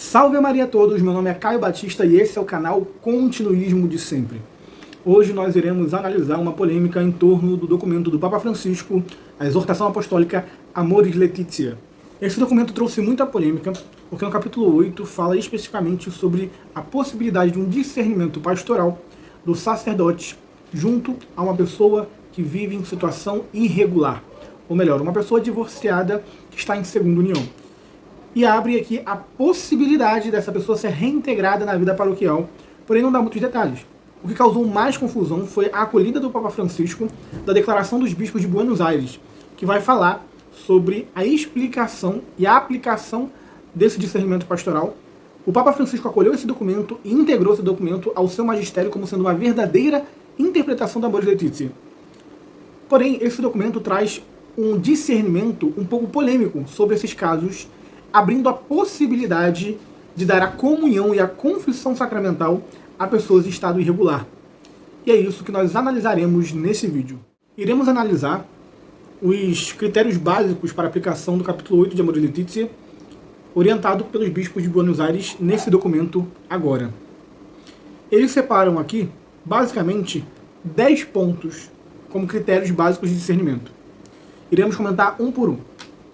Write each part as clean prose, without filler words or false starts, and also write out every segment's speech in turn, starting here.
Salve Maria a todos, meu nome é Caio Batista e esse é o canal Continuismo de Sempre. Hoje nós iremos analisar uma polêmica em torno do documento do Papa Francisco, a exortação apostólica Amoris Laetitia. Esse documento trouxe muita polêmica, porque no capítulo 8 fala especificamente sobre a possibilidade de um discernimento pastoral do sacerdote junto a uma pessoa que vive em situação irregular, ou melhor, uma pessoa divorciada que está em segunda união. E abre aqui a possibilidade dessa pessoa ser reintegrada na vida paroquial, porém não dá muitos detalhes. O que causou mais confusão foi a acolhida do Papa Francisco da Declaração dos Bispos de Buenos Aires, que vai falar sobre a explicação e a aplicação desse discernimento pastoral. O Papa Francisco acolheu esse documento e integrou esse documento ao seu magistério como sendo uma verdadeira interpretação da Amoris Laetitia. Porém, esse documento traz um discernimento um pouco polêmico sobre esses casos, abrindo a possibilidade de dar a comunhão e a confissão sacramental a pessoas em estado irregular. E é isso que nós analisaremos nesse vídeo. Iremos analisar os critérios básicos para a aplicação do capítulo 8 de Amoris Laetitia, orientado pelos bispos de Buenos Aires nesse documento agora. Eles separam aqui, basicamente, 10 pontos como critérios básicos de discernimento. Iremos comentar um por um.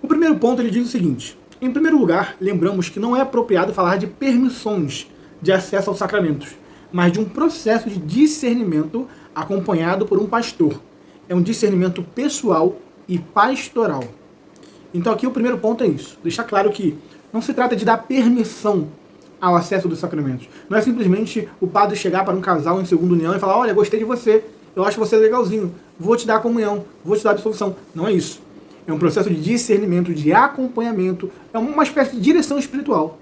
O primeiro ponto ele diz o seguinte: em primeiro lugar, lembramos que não é apropriado falar de permissões de acesso aos sacramentos, mas de um processo de discernimento acompanhado por um pastor. É um discernimento pessoal e pastoral. Então aqui o primeiro ponto é isso. Deixar claro que não se trata de dar permissão ao acesso dos sacramentos. Não é simplesmente o padre chegar para um casal em segunda união e falar: olha, gostei de você, eu acho você legalzinho, vou te dar a comunhão, vou te dar a absolvição. Não é isso. É um processo de discernimento, de acompanhamento, é uma espécie de direção espiritual,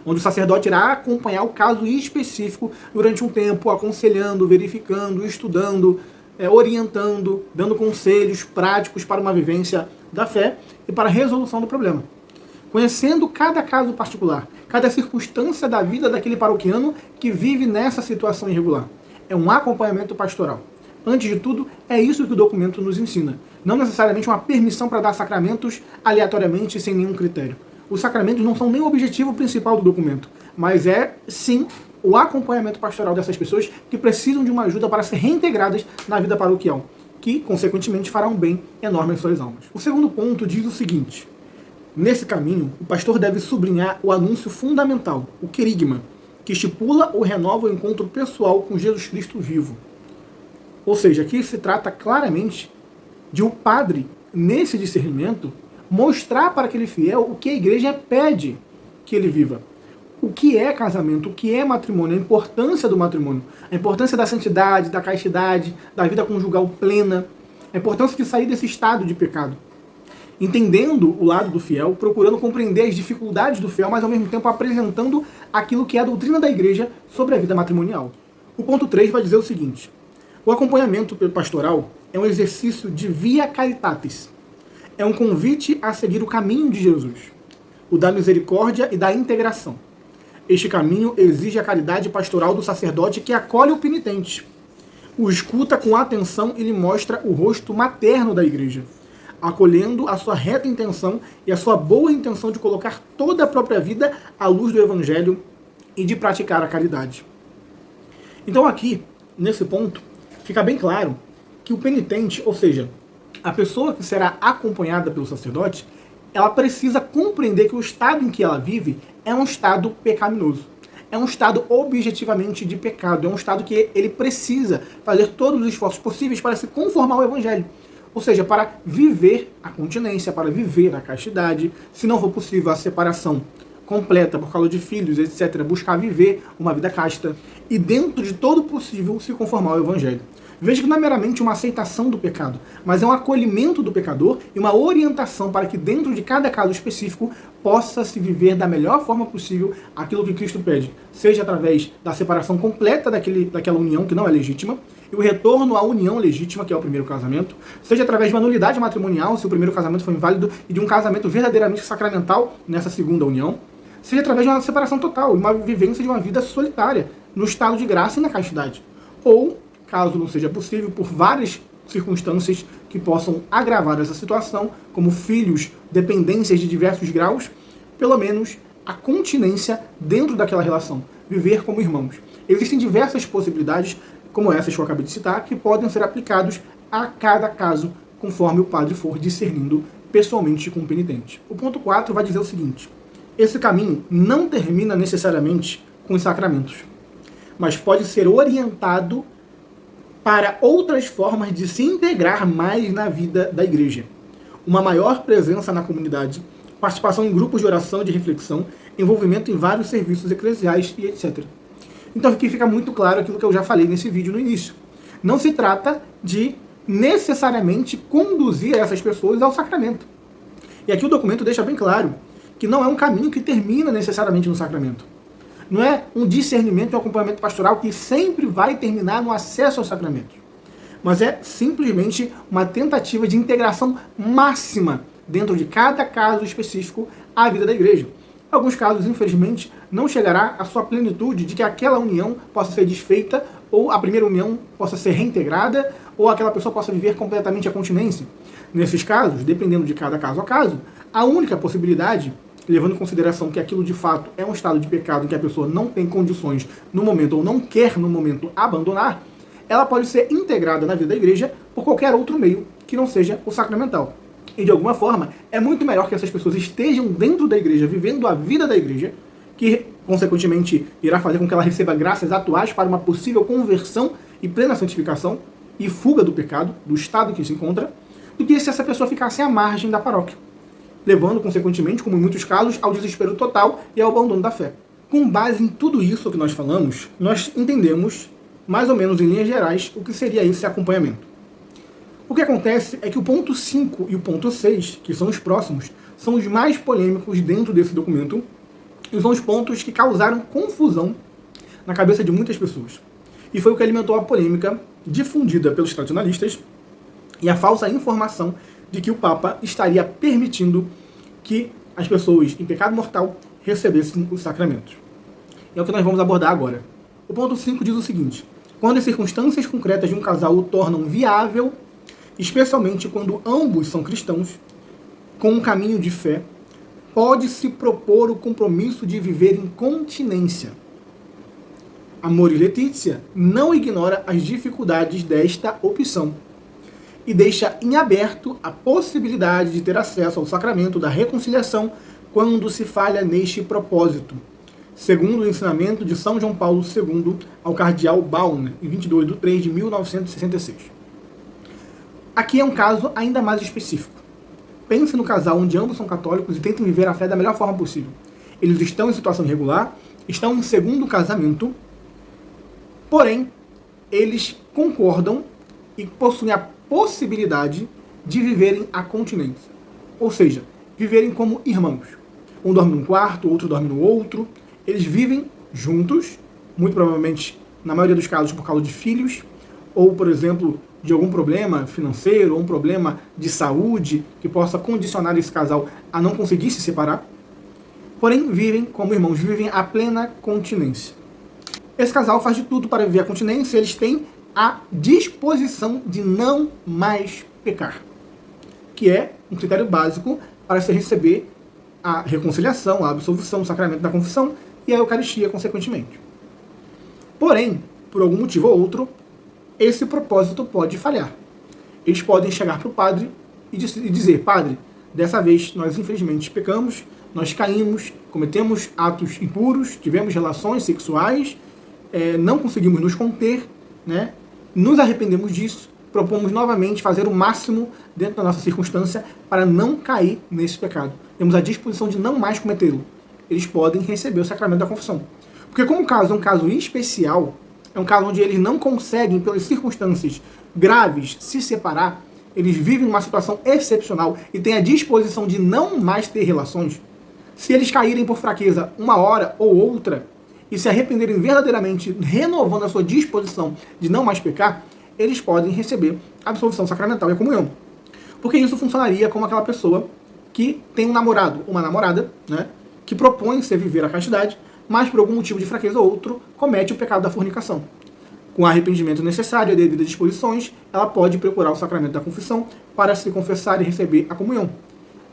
onde o sacerdote irá acompanhar o caso específico durante um tempo, aconselhando, verificando, estudando, orientando, dando conselhos práticos para uma vivência da fé e para a resolução do problema. Conhecendo cada caso particular, cada circunstância da vida daquele paroquiano que vive nessa situação irregular. É um acompanhamento pastoral. Antes de tudo, é isso que o documento nos ensina. Não necessariamente uma permissão para dar sacramentos aleatoriamente, sem nenhum critério. Os sacramentos não são nem o objetivo principal do documento, mas é, sim, o acompanhamento pastoral dessas pessoas que precisam de uma ajuda para ser reintegradas na vida paroquial, que, consequentemente, fará um bem enorme às suas almas. O segundo ponto diz o seguinte: nesse caminho, o pastor deve sublinhar o anúncio fundamental, o querigma, que estipula ou renova o encontro pessoal com Jesus Cristo vivo. Ou seja, aqui se trata claramente de o padre, nesse discernimento, mostrar para aquele fiel o que a igreja pede que ele viva. O que é casamento, o que é matrimônio, a importância do matrimônio, a importância da santidade, da castidade, da vida conjugal plena, a importância de sair desse estado de pecado. Entendendo o lado do fiel, procurando compreender as dificuldades do fiel, mas ao mesmo tempo apresentando aquilo que é a doutrina da igreja sobre a vida matrimonial. O ponto 3 vai dizer o seguinte: o acompanhamento pastoral é um exercício de via caritatis. É um convite a seguir o caminho de Jesus, o da misericórdia e da integração. Este caminho exige a caridade pastoral do sacerdote que acolhe o penitente, o escuta com atenção e lhe mostra o rosto materno da igreja, acolhendo a sua reta intenção e a sua boa intenção de colocar toda a própria vida à luz do Evangelho e de praticar a caridade. Então aqui, nesse ponto, fica bem claro que o penitente, ou seja, a pessoa que será acompanhada pelo sacerdote, ela precisa compreender que o estado em que ela vive é um estado pecaminoso. É um estado objetivamente de pecado. É um estado que ele precisa fazer todos os esforços possíveis para se conformar ao Evangelho. Ou seja, para viver a continência, para viver a castidade, se não for possível a separação completa por causa de filhos, etc., buscar viver uma vida casta e, dentro de todo o possível, se conformar ao Evangelho. Veja que não é meramente uma aceitação do pecado, mas é um acolhimento do pecador e uma orientação para que dentro de cada caso específico possa se viver da melhor forma possível aquilo que Cristo pede, seja através da separação completa daquela união que não é legítima, e o retorno à união legítima, que é o primeiro casamento, seja através de uma nulidade matrimonial, se o primeiro casamento foi inválido, e de um casamento verdadeiramente sacramental nessa segunda união, seja através de uma separação total, e uma vivência de uma vida solitária, no estado de graça e na castidade. Ou, caso não seja possível, por várias circunstâncias que possam agravar essa situação, como filhos, dependências de diversos graus, pelo menos a continência dentro daquela relação, viver como irmãos. Existem diversas possibilidades, como essas que eu acabei de citar, que podem ser aplicados a cada caso, conforme o padre for discernindo pessoalmente com o penitente. O ponto 4 vai dizer o seguinte: esse caminho não termina necessariamente com os sacramentos, mas pode ser orientado para outras formas de se integrar mais na vida da igreja. Uma maior presença na comunidade, participação em grupos de oração e de reflexão, envolvimento em vários serviços eclesiais e etc. Então aqui fica muito claro aquilo que eu já falei nesse vídeo no início. Não se trata de necessariamente conduzir essas pessoas ao sacramento. E aqui o documento deixa bem claro que não é um caminho que termina necessariamente no sacramento. Não é um discernimento e um acompanhamento pastoral que sempre vai terminar no acesso aos sacramentos. Mas é simplesmente uma tentativa de integração máxima dentro de cada caso específico à vida da igreja. Em alguns casos, infelizmente, não chegará à sua plenitude de que aquela união possa ser desfeita, ou a primeira união possa ser reintegrada, ou aquela pessoa possa viver completamente a continência. Nesses casos, dependendo de cada caso a caso, a única possibilidade, levando em consideração que aquilo de fato é um estado de pecado em que a pessoa não tem condições no momento ou não quer no momento abandonar, ela pode ser integrada na vida da igreja por qualquer outro meio que não seja o sacramental. E de alguma forma, é muito melhor que essas pessoas estejam dentro da igreja, vivendo a vida da igreja, que consequentemente irá fazer com que ela receba graças atuais para uma possível conversão e plena santificação e fuga do pecado, do estado em que se encontra, do que se essa pessoa ficasse à margem da paróquia, levando, consequentemente, como em muitos casos, ao desespero total e ao abandono da fé. Com base em tudo isso que nós falamos, nós entendemos, mais ou menos em linhas gerais, o que seria esse acompanhamento. O que acontece é que o ponto 5 e o ponto 6, que são os próximos, são os mais polêmicos dentro desse documento e são os pontos que causaram confusão na cabeça de muitas pessoas. E foi o que alimentou a polêmica difundida pelos tradicionalistas e a falsa informação de que o Papa estaria permitindo que as pessoas em pecado mortal recebessem os sacramentos. É o que nós vamos abordar agora. O ponto 5 diz o seguinte: quando as circunstâncias concretas de um casal o tornam viável, especialmente quando ambos são cristãos, com um caminho de fé, pode-se propor o compromisso de viver em continência. Amoris Laetitia não ignora as dificuldades desta opção e deixa em aberto a possibilidade de ter acesso ao sacramento da reconciliação quando se falha neste propósito, segundo o ensinamento de São João Paulo II ao cardeal Baun, em 22 de 3 de 1966. Aqui é um caso ainda mais específico. Pense no casal onde ambos são católicos e tentem viver a fé da melhor forma possível. Eles estão em situação irregular, estão em segundo casamento, porém, eles concordam e possuem a possibilidade de viverem a continência. Ou seja, viverem como irmãos. Um dorme num quarto, outro dorme no outro. Eles vivem juntos, muito provavelmente, na maioria dos casos, por causa de filhos, ou, por exemplo, de algum problema financeiro, ou um problema de saúde que possa condicionar esse casal a não conseguir se separar. Porém, vivem como irmãos, vivem a plena continência. Esse casal faz de tudo para viver a continência, eles têm a disposição de não mais pecar, que é um critério básico para se receber a reconciliação, a absolvição, o sacramento da confissão e a Eucaristia, consequentemente. Porém, por algum motivo ou outro, esse propósito pode falhar. Eles podem chegar para o padre e dizer: padre, dessa vez nós infelizmente pecamos, nós caímos, cometemos atos impuros, tivemos relações sexuais, não conseguimos nos conter, né? Nos arrependemos disso, propomos novamente fazer o máximo dentro da nossa circunstância para não cair nesse pecado. Temos a disposição de não mais cometê-lo. Eles podem receber o sacramento da confissão. Porque como o caso é um caso especial, é um caso onde eles não conseguem, pelas circunstâncias graves, se separar, eles vivem uma situação excepcional e têm a disposição de não mais ter relações. Se eles caírem por fraqueza uma hora ou outra e se arrependerem verdadeiramente, renovando a sua disposição de não mais pecar, eles podem receber a absolvição sacramental e a comunhão. Porque isso funcionaria como aquela pessoa que tem um namorado ou uma namorada, né, que propõe-se a viver a castidade, mas por algum motivo de fraqueza ou outro, comete o pecado da fornicação. Com o arrependimento necessário e devidas disposições, ela pode procurar o sacramento da confissão para se confessar e receber a comunhão.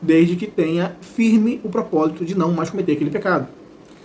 desde que tenha firme o propósito de não mais cometer aquele pecado.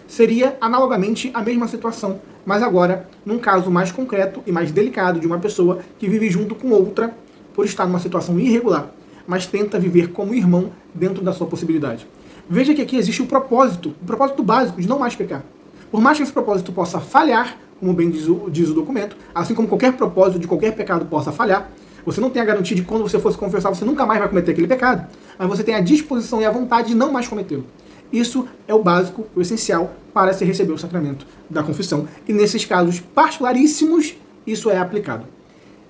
Seria analogamente a mesma situação, mas agora num caso mais concreto e mais delicado de uma pessoa que vive junto com outra por estar numa situação irregular, mas tenta viver como irmão dentro da sua possibilidade. Veja que aqui existe o propósito básico de não mais pecar. Por mais que esse propósito possa falhar, como bem diz o documento, assim como qualquer propósito de qualquer pecado possa falhar, você não tem a garantia de que quando você for se confessar, você nunca mais vai cometer aquele pecado, mas você tem a disposição e a vontade de não mais cometê-lo. Isso é o básico, o essencial para se receber o sacramento da confissão. E nesses casos particularíssimos, isso é aplicado.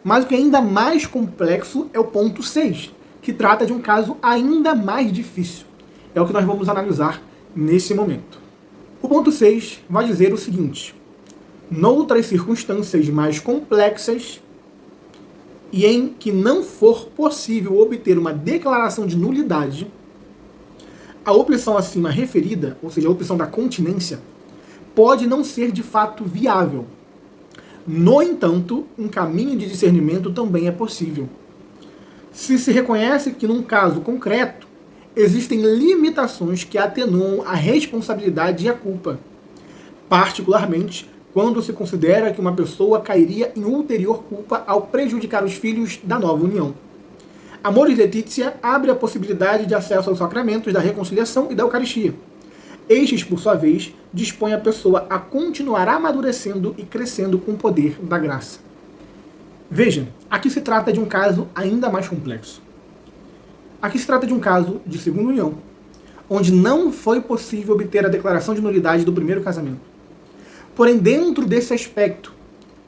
Mas o que é ainda mais complexo é o ponto 6, que trata de um caso ainda mais difícil. É o que nós vamos analisar nesse momento. O ponto 6 vai dizer o seguinte: noutras circunstâncias mais complexas e em que não for possível obter uma declaração de nulidade, a opção acima referida, ou seja, a opção da continência, pode não ser de fato viável. No entanto, um caminho de discernimento também é possível. Se reconhece que, num caso concreto, existem limitações que atenuam a responsabilidade e a culpa, particularmente quando se considera que uma pessoa cairia em ulterior culpa ao prejudicar os filhos da nova união. Amoris Laetitia abre a possibilidade de acesso aos sacramentos da reconciliação e da Eucaristia. Estes, por sua vez, dispõem a pessoa a continuar amadurecendo e crescendo com o poder da graça. Veja, aqui se trata de um caso ainda mais complexo. Aqui se trata de um caso de segunda união, onde não foi possível obter a declaração de nulidade do primeiro casamento. Porém, dentro desse aspecto,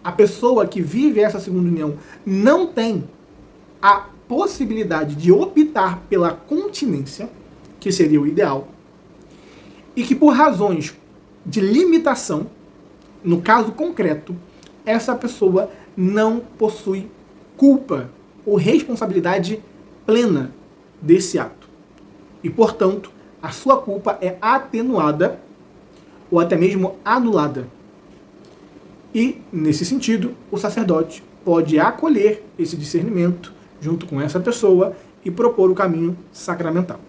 a pessoa que vive essa segunda união não tem a possibilidade de optar pela continência, que seria o ideal, e que por razões de limitação, no caso concreto, essa pessoa não possui culpa ou responsabilidade plena desse ato. E, portanto, a sua culpa é atenuada ou até mesmo anulada. E, nesse sentido, o sacerdote pode acolher esse discernimento junto com essa pessoa e propor o caminho sacramental.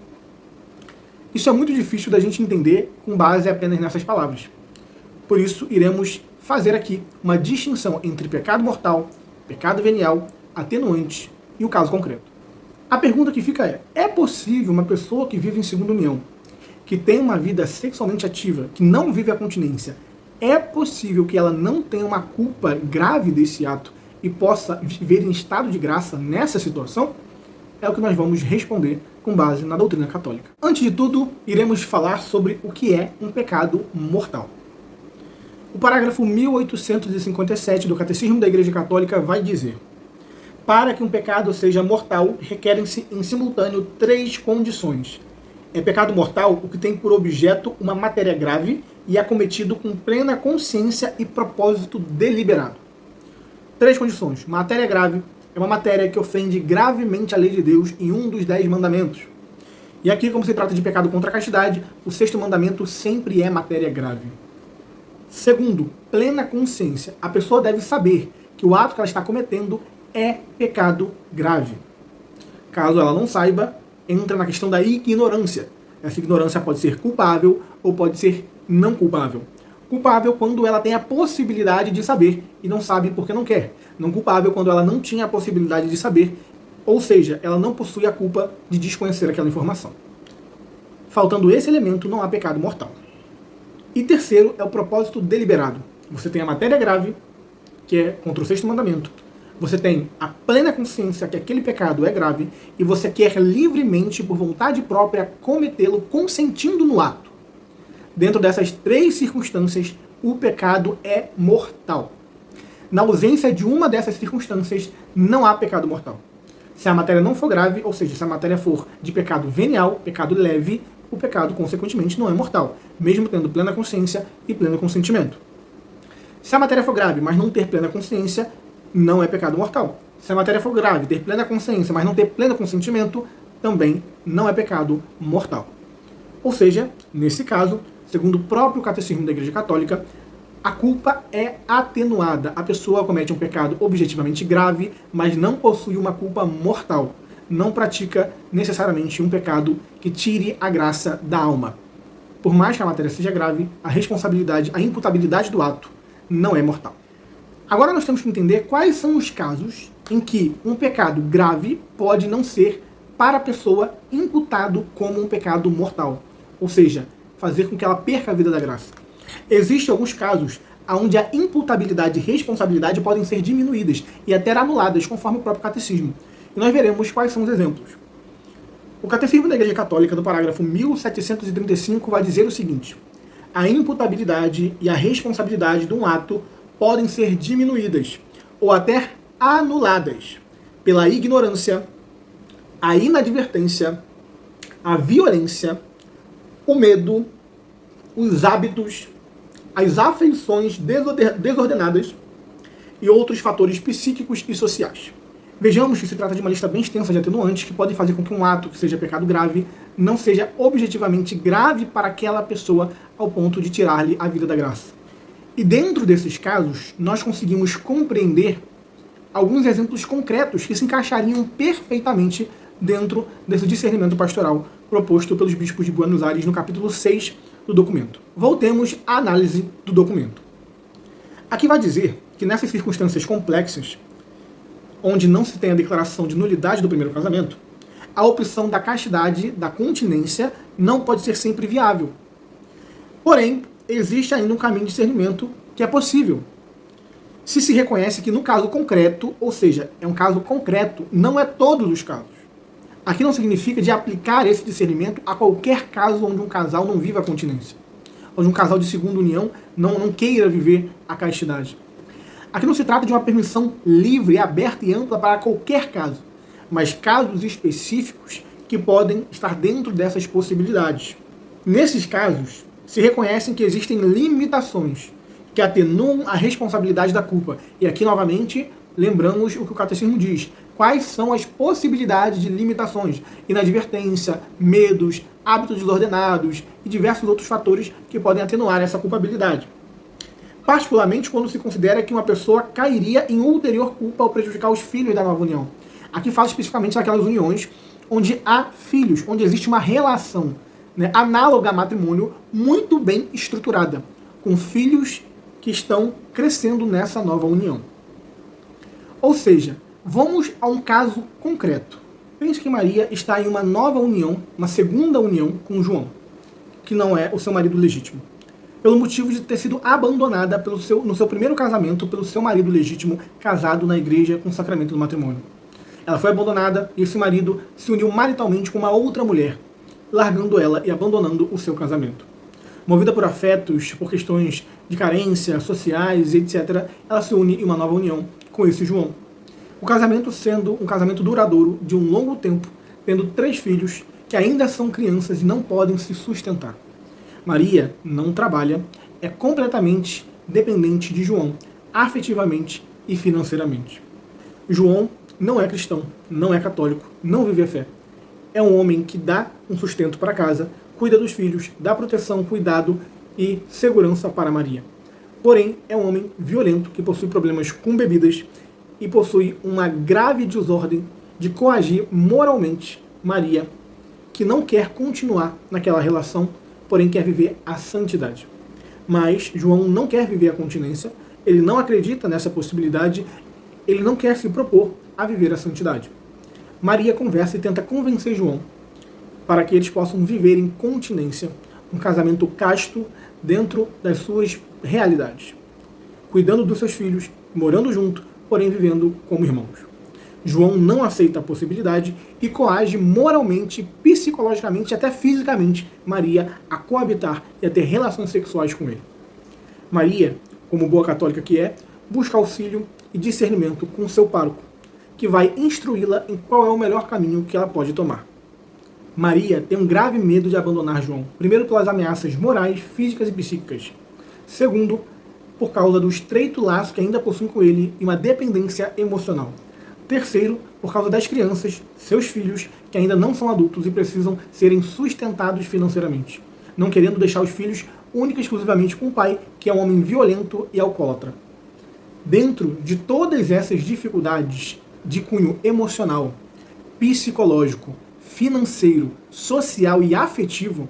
Isso é muito difícil da gente entender com base apenas nessas palavras. Por isso, iremos fazer aqui uma distinção entre pecado mortal, pecado venial, atenuante e o caso concreto. A pergunta que fica é possível uma pessoa que vive em segunda união, que tem uma vida sexualmente ativa, que não vive a continência, é possível que ela não tenha uma culpa grave desse ato e possa viver em estado de graça nessa situação? É o que nós vamos responder com base na doutrina católica. Antes de tudo, iremos falar sobre o que é um pecado mortal. O parágrafo 1857 do Catecismo da Igreja Católica vai dizer: para que um pecado seja mortal, requerem-se em simultâneo 3 condições. É pecado mortal o que tem por objeto uma matéria grave e é cometido com plena consciência e propósito deliberado. 3 condições. Matéria grave é uma matéria que ofende gravemente a lei de Deus em um dos 10 mandamentos. E aqui, como se trata de pecado contra a castidade, o 6º mandamento sempre é matéria grave. Segundo, plena consciência. A pessoa deve saber que o ato que ela está cometendo é pecado grave. Caso ela não saiba, entra na questão da ignorância. Essa ignorância pode ser culpável ou pode ser não culpável. Culpável quando ela tem a possibilidade de saber e não sabe porque não quer. Não culpável quando ela não tinha a possibilidade de saber, ou seja, ela não possui a culpa de desconhecer aquela informação. Faltando esse elemento, não há pecado mortal. E terceiro é o propósito deliberado. Você tem a matéria grave, que é contra o 6º mandamento. Você tem a plena consciência que aquele pecado é grave e você quer livremente, por vontade própria, cometê-lo consentindo no ato. Dentro dessas 3 circunstâncias, o pecado é mortal. Na ausência de uma dessas circunstâncias, não há pecado mortal. Se a matéria não for grave, ou seja, se a matéria for de pecado venial, pecado leve, o pecado, consequentemente, não é mortal, mesmo tendo plena consciência e pleno consentimento. Se a matéria for grave, mas não ter plena consciência, não é pecado mortal. Se a matéria for grave, ter plena consciência, mas não ter pleno consentimento, também não é pecado mortal. Ou seja, nesse caso, segundo o próprio Catecismo da Igreja Católica, a culpa é atenuada. A pessoa comete um pecado objetivamente grave, mas não possui uma culpa mortal. não pratica necessariamente um pecado que tire a graça da alma. Por mais que a matéria seja grave, a responsabilidade, a imputabilidade do ato não é mortal. Agora nós temos que entender quais são os casos em que um pecado grave pode não ser para a pessoa imputado como um pecado mortal, ou seja, fazer com que ela perca a vida da graça. Existem alguns casos onde a imputabilidade e responsabilidade podem ser diminuídas e até anuladas, conforme o próprio catecismo. E nós veremos quais são os exemplos. O Catecismo da Igreja Católica, do parágrafo 1735, vai dizer o seguinte: a imputabilidade e a responsabilidade de um ato podem ser diminuídas ou até anuladas pela ignorância, a inadvertência, a violência, o medo, os hábitos, as afeições desordenadas e outros fatores psíquicos e sociais. Vejamos que se trata de uma lista bem extensa de atenuantes que podem fazer com que um ato que seja pecado grave não seja objetivamente grave para aquela pessoa ao ponto de tirar-lhe a vida da graça. E dentro desses casos, nós conseguimos compreender alguns exemplos concretos que se encaixariam perfeitamente dentro desse discernimento pastoral proposto pelos bispos de Buenos Aires no capítulo 6 do documento. Voltemos à análise do documento. Aqui vai dizer que nessas circunstâncias complexas, onde não se tem a declaração de nulidade do primeiro casamento, a opção da castidade, da continência, não pode ser sempre viável. Porém, existe ainda um caminho de discernimento que é possível. Se reconhece que no caso concreto, ou seja, é um caso concreto, não é todos os casos. Aqui não significa de aplicar esse discernimento a qualquer caso onde um casal não viva a continência, onde um casal de segunda união não queira viver a castidade. Aqui não se trata de uma permissão livre, aberta e ampla para qualquer caso, mas casos específicos que podem estar dentro dessas possibilidades. Nesses casos, se reconhecem que existem limitações que atenuam a responsabilidade da culpa. E aqui, novamente, lembramos o que o catecismo diz. Quais são as possibilidades de limitações? Inadvertência, medos, hábitos desordenados e diversos outros fatores que podem atenuar essa culpabilidade. Particularmente quando se considera que uma pessoa cairia em ulterior culpa ao prejudicar os filhos da nova união. Aqui fala especificamente daquelas uniões onde há filhos, onde existe uma relação, análoga a matrimônio, muito bem estruturada, com filhos que estão crescendo nessa nova união. Ou seja, vamos a um caso concreto. Pense que Maria está em uma nova união, uma segunda união com João, que não é o seu marido legítimo, pelo motivo de ter sido abandonada no seu primeiro casamento pelo seu marido legítimo, casado na igreja com o sacramento do matrimônio. Ela foi abandonada e esse marido se uniu maritalmente com uma outra mulher, largando ela e abandonando o seu casamento. Movida por afetos, por questões de carência, sociais, etc., ela se une em uma nova união com esse João. O casamento sendo um casamento duradouro, de um longo tempo, tendo 3 filhos que ainda são crianças e não podem se sustentar. Maria não trabalha, é completamente dependente de João, afetivamente e financeiramente. João não é cristão, não é católico, não vive a fé. É um homem que dá um sustento para casa, cuida dos filhos, dá proteção, cuidado e segurança para Maria. Porém, é um homem violento que possui problemas com bebidas e possui uma grave desordem de coagir moralmente Maria, que não quer continuar naquela relação, porém quer viver a santidade. Mas João não quer viver a continência, ele não acredita nessa possibilidade, ele não quer se propor a viver a santidade. Maria conversa e tenta convencer João para que eles possam viver em continência, um casamento casto dentro das suas realidades, cuidando dos seus filhos, morando junto, porém vivendo como irmãos. João não aceita a possibilidade e coage moralmente, psicologicamente e até fisicamente Maria a coabitar e a ter relações sexuais com ele. Maria, como boa católica que é, busca auxílio e discernimento com seu pároco, que vai instruí-la em qual é o melhor caminho que ela pode tomar. Maria tem um grave medo de abandonar João, primeiro pelas ameaças morais, físicas e psíquicas. Segundo, por causa do estreito laço que ainda possui com ele e uma dependência emocional. Terceiro, por causa das crianças, seus filhos, que ainda não são adultos e precisam serem sustentados financeiramente, não querendo deixar os filhos única e exclusivamente com o pai, que é um homem violento e alcoólatra. Dentro de todas essas dificuldades de cunho emocional, psicológico, financeiro, social e afetivo,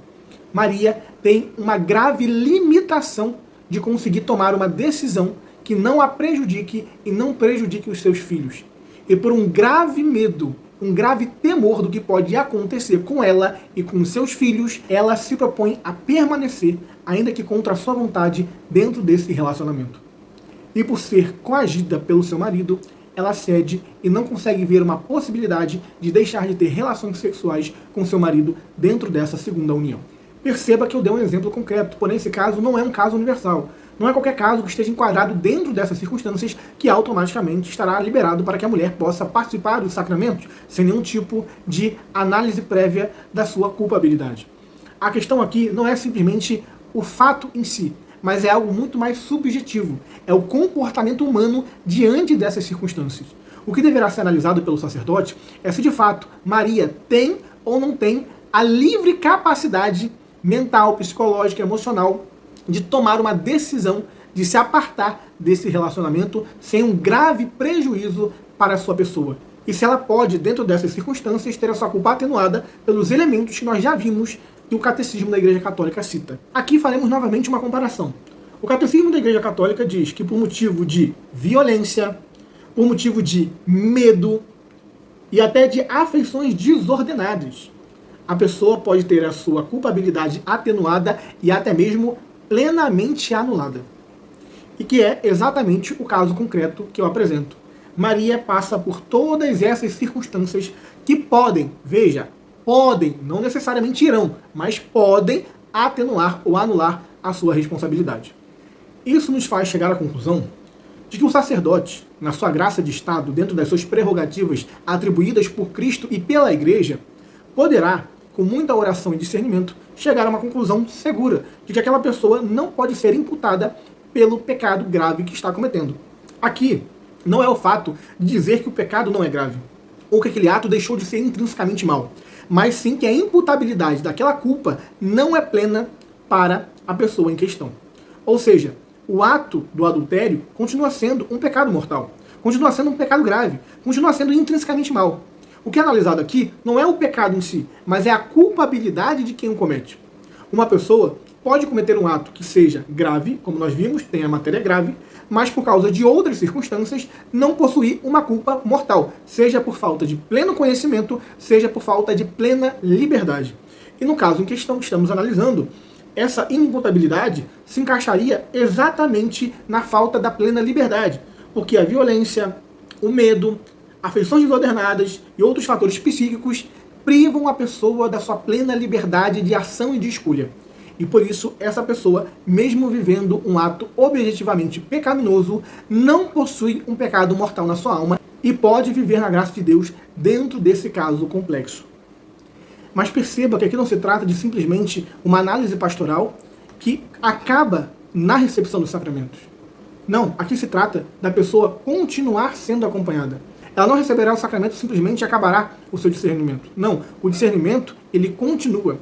Maria tem uma grave limitação de conseguir tomar uma decisão que não a prejudique e não prejudique os seus filhos. E por um grave medo, um grave temor do que pode acontecer com ela e com seus filhos, ela se propõe a permanecer, ainda que contra a sua vontade, dentro desse relacionamento. E por ser coagida pelo seu marido, ela cede e não consegue ver uma possibilidade de deixar de ter relações sexuais com seu marido dentro dessa segunda união. Perceba que eu dei um exemplo concreto, porém esse caso não é um caso universal. Não é qualquer caso que esteja enquadrado dentro dessas circunstâncias que automaticamente estará liberado para que a mulher possa participar dos sacramentos sem nenhum tipo de análise prévia da sua culpabilidade. A questão aqui não é simplesmente o fato em si, mas é algo muito mais subjetivo. É o comportamento humano diante dessas circunstâncias. O que deverá ser analisado pelo sacerdote é se de fato Maria tem ou não tem a livre capacidade mental, psicológica, emocional de tomar uma decisão de se apartar desse relacionamento sem um grave prejuízo para a sua pessoa. E se ela pode, dentro dessas circunstâncias, ter a sua culpa atenuada pelos elementos que nós já vimos que o Catecismo da Igreja Católica cita. Aqui faremos novamente uma comparação. O Catecismo da Igreja Católica diz que por motivo de violência, por motivo de medo e até de afeições desordenadas, a pessoa pode ter a sua culpabilidade atenuada e até mesmo plenamente anulada. E que é exatamente o caso concreto que eu apresento. Maria passa por todas essas circunstâncias que podem, veja, podem, não necessariamente irão, mas podem atenuar ou anular a sua responsabilidade. Isso nos faz chegar à conclusão de que o sacerdote, na sua graça de Estado, dentro das suas prerrogativas atribuídas por Cristo e pela Igreja, poderá, com muita oração e discernimento, chegar a uma conclusão segura de que aquela pessoa não pode ser imputada pelo pecado grave que está cometendo. Aqui, não é o fato de dizer que o pecado não é grave, ou que aquele ato deixou de ser intrinsecamente mal, mas sim que a imputabilidade daquela culpa não é plena para a pessoa em questão. Ou seja, o ato do adultério continua sendo um pecado mortal, continua sendo um pecado grave, continua sendo intrinsecamente mal. O que é analisado aqui não é o pecado em si, mas é a culpabilidade de quem o comete. Uma pessoa pode cometer um ato que seja grave, como nós vimos, tem a matéria grave, mas por causa de outras circunstâncias não possuir uma culpa mortal, seja por falta de pleno conhecimento, seja por falta de plena liberdade. E no caso em questão que estamos analisando, essa imputabilidade se encaixaria exatamente na falta da plena liberdade, porque a violência, o medo, afeições desordenadas e outros fatores psíquicos privam a pessoa da sua plena liberdade de ação e de escolha. E por isso, essa pessoa, mesmo vivendo um ato objetivamente pecaminoso, não possui um pecado mortal na sua alma e pode viver na graça de Deus dentro desse caso complexo. Mas perceba que aqui não se trata de simplesmente uma análise pastoral que acaba na recepção dos sacramentos. Não, aqui se trata da pessoa continuar sendo acompanhada. Ela não receberá o sacramento simplesmente e acabará o seu discernimento. Não, o discernimento, ele continua.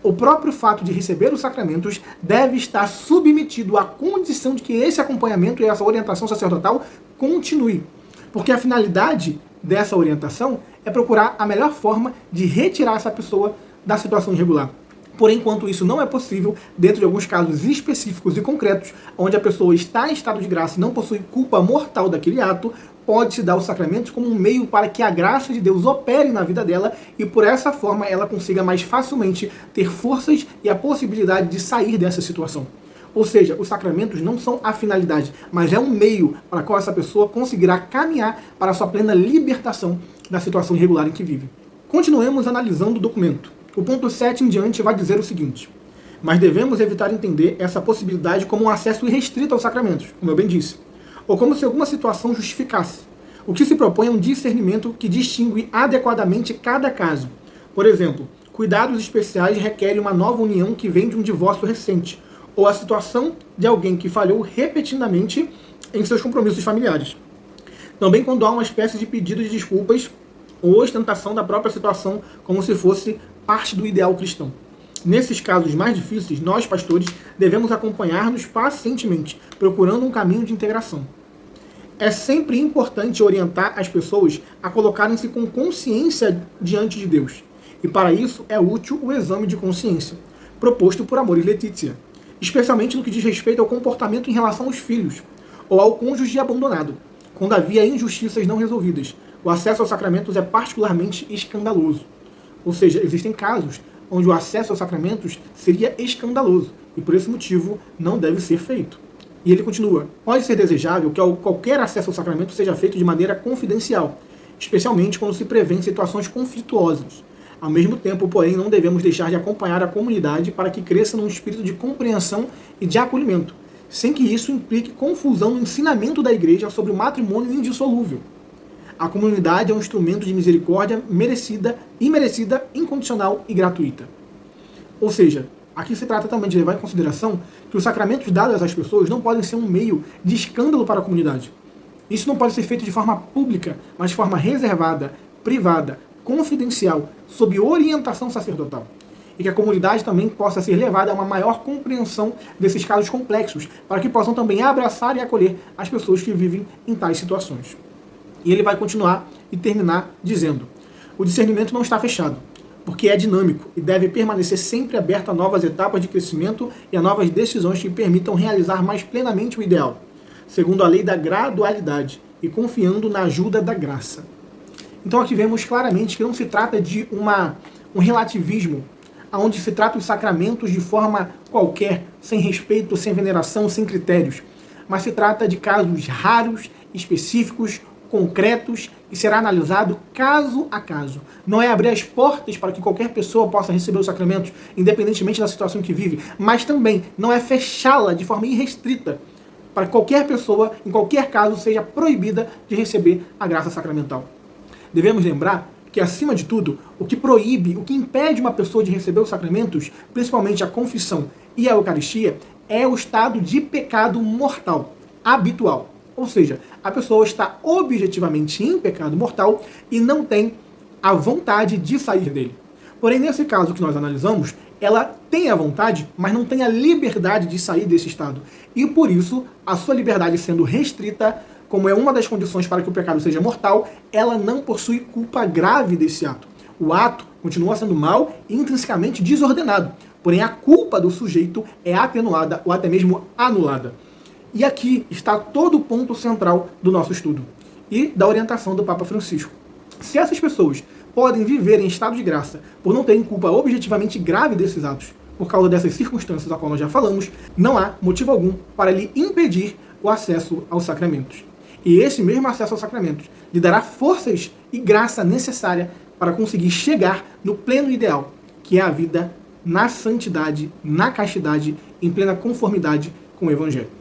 O próprio fato de receber os sacramentos deve estar submetido à condição de que esse acompanhamento e essa orientação sacerdotal continue. Porque a finalidade dessa orientação é procurar a melhor forma de retirar essa pessoa da situação irregular. Porém, enquanto isso não é possível, dentro de alguns casos específicos e concretos, onde a pessoa está em estado de graça e não possui culpa mortal daquele ato, pode-se dar os sacramentos como um meio para que a graça de Deus opere na vida dela e por essa forma ela consiga mais facilmente ter forças e a possibilidade de sair dessa situação. Ou seja, os sacramentos não são a finalidade, mas é um meio para qual essa pessoa conseguirá caminhar para a sua plena libertação da situação irregular em que vive. Continuemos analisando o documento. O ponto 7 em diante vai dizer o seguinte: mas devemos evitar entender essa possibilidade como um acesso irrestrito aos sacramentos, como eu bem disse, ou como se alguma situação justificasse. O que se propõe é um discernimento que distingue adequadamente cada caso. Por exemplo, cuidados especiais requerem uma nova união que vem de um divórcio recente, ou a situação de alguém que falhou repetidamente em seus compromissos familiares. Também quando há uma espécie de pedido de desculpas ou ostentação da própria situação como se fosse parte do ideal cristão. Nesses casos mais difíceis, nós, pastores, devemos acompanhar-nos pacientemente, procurando um caminho de integração. É sempre importante orientar as pessoas a colocarem-se com consciência diante de Deus. E para isso é útil o exame de consciência, proposto por Amoris Laetitia, especialmente no que diz respeito ao comportamento em relação aos filhos, ou ao cônjuge abandonado, quando havia injustiças não resolvidas. O acesso aos sacramentos é particularmente escandaloso. Ou seja, existem casos onde o acesso aos sacramentos seria escandaloso, e por esse motivo não deve ser feito. E ele continua: pode ser desejável que qualquer acesso ao sacramento seja feito de maneira confidencial, especialmente quando se prevêem situações conflituosas. Ao mesmo tempo, porém, não devemos deixar de acompanhar a comunidade para que cresça num espírito de compreensão e de acolhimento, sem que isso implique confusão no ensinamento da Igreja sobre o matrimônio indissolúvel. A comunidade é um instrumento de misericórdia merecida, imerecida, incondicional e gratuita. Ou seja, aqui se trata também de levar em consideração que os sacramentos dados às pessoas não podem ser um meio de escândalo para a comunidade. Isso não pode ser feito de forma pública, mas de forma reservada, privada, confidencial, sob orientação sacerdotal. E que a comunidade também possa ser levada a uma maior compreensão desses casos complexos, para que possam também abraçar e acolher as pessoas que vivem em tais situações. E ele vai continuar e terminar dizendo: o discernimento não está fechado, porque é dinâmico e deve permanecer sempre aberto a novas etapas de crescimento e a novas decisões que permitam realizar mais plenamente o ideal, segundo a lei da gradualidade e confiando na ajuda da graça. Então aqui vemos claramente que não se trata de um relativismo, onde se trata os sacramentos de forma qualquer, sem respeito, sem veneração, sem critérios, mas se trata de casos raros, específicos, concretos, e será analisado caso a caso. Não é abrir as portas para que qualquer pessoa possa receber os sacramentos, independentemente da situação que vive, mas também não é fechá-la de forma irrestrita, para que qualquer pessoa, em qualquer caso, seja proibida de receber a graça sacramental. Devemos lembrar que, acima de tudo, o que proíbe, o que impede uma pessoa de receber os sacramentos, principalmente a confissão e a Eucaristia, é o estado de pecado mortal, habitual. Ou seja, a pessoa está objetivamente em pecado mortal e não tem a vontade de sair dele. Porém, nesse caso que nós analisamos, ela tem a vontade, mas não tem a liberdade de sair desse estado. E por isso, a sua liberdade sendo restrita, como é uma das condições para que o pecado seja mortal, ela não possui culpa grave desse ato. O ato continua sendo mal e intrinsecamente desordenado. Porém, a culpa do sujeito é atenuada ou até mesmo anulada. E aqui está todo o ponto central do nosso estudo e da orientação do Papa Francisco. Se essas pessoas podem viver em estado de graça por não terem culpa objetivamente grave desses atos, por causa dessas circunstâncias a qual nós já falamos, não há motivo algum para lhe impedir o acesso aos sacramentos. E esse mesmo acesso aos sacramentos lhe dará forças e graça necessária para conseguir chegar no pleno ideal, que é a vida na santidade, na castidade, em plena conformidade com o Evangelho.